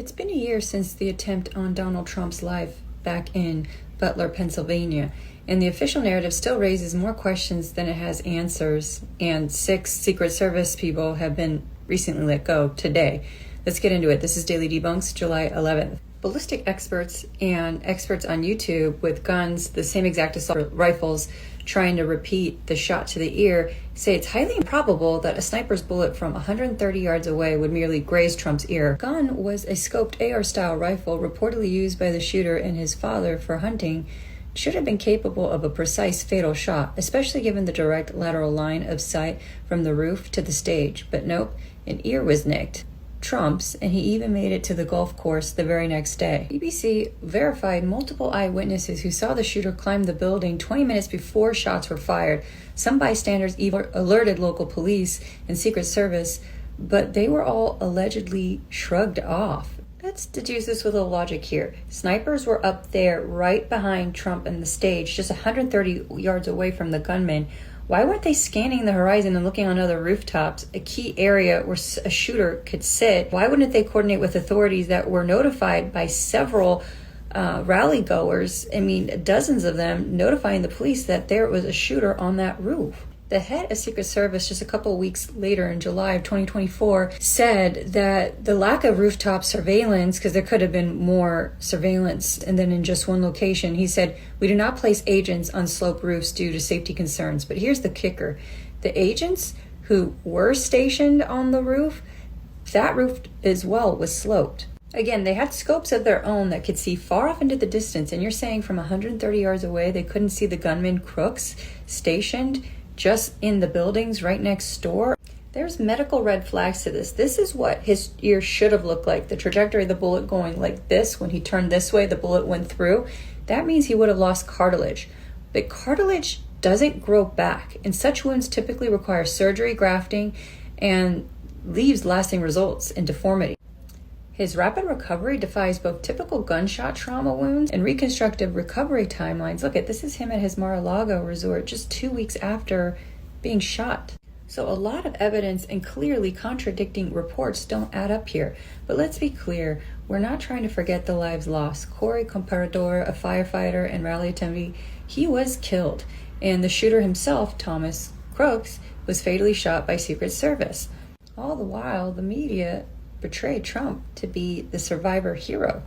It's been a year since the attempt on Donald Trump's life back in Butler, Pennsylvania, and the official narrative still raises more questions than it has answers, and 6 Secret Service people have been recently let go today. Let's get into it. This is Daily Debunks, July 11th. Ballistic experts and experts on YouTube with guns, the same exact assault rifles, trying to repeat the shot to the ear, say it's highly improbable that a sniper's bullet from 130 yards away would merely graze Trump's ear. The gun was a scoped AR-style rifle reportedly used by the shooter and his father for hunting. It should have been capable of a precise fatal shot, especially given the direct lateral line of sight from the roof to the stage. But nope, an ear was nicked. Trump's, and he even made it to the golf course the very next day. BBC verified multiple eyewitnesses who saw the shooter climb the building 20 minutes before shots were fired. Some bystanders even alerted local police and Secret Service, but they were all allegedly shrugged off. Let's deduce this with a little logic here. Snipers were up there right behind Trump and the stage, just 130 yards away from the gunman. Why weren't they scanning the horizon and looking on other rooftops, a key area where a shooter could sit? Why wouldn't they coordinate with authorities that were notified by several rally goers, dozens of them, notifying the police that there was a shooter on that roof? The head of Secret Service, just a couple of weeks later in July of 2024, said that the lack of rooftop surveillance, because there could have been more surveillance and then in just one location, he said, "We do not place agents on sloped roofs due to safety concerns." But here's the kicker. The agents who were stationed on the roof, that roof as well was sloped. Again, they had scopes of their own that could see far off into the distance, and you're saying from 130 yards away they couldn't see the gunman crooks stationed just in the buildings right next door? There's medical red flags to this. This is what his ear should have looked like. The trajectory of the bullet going like this, when he turned this way, the bullet went through. That means he would have lost cartilage. But cartilage doesn't grow back, and such wounds typically require surgery, grafting, and leaves lasting results in deformity. His rapid recovery defies both typical gunshot trauma wounds and reconstructive recovery timelines. Look, this is him at his Mar-a-Lago resort just 2 weeks after being shot. So a lot of evidence and clearly contradicting reports don't add up here. But let's be clear, we're not trying to forget the lives lost. Corey Comparador, a firefighter and rally attendee, he was killed. And the shooter himself, Thomas Crooks, was fatally shot by Secret Service. All the while, the media portrayed Trump to be the survivor hero.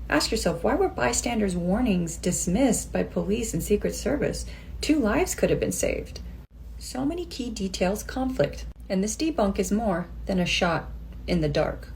Ask yourself, why were bystanders' warnings dismissed by police and Secret Service? 2 lives could have been saved. So many key details conflict, and this debunk is more than a shot in the dark.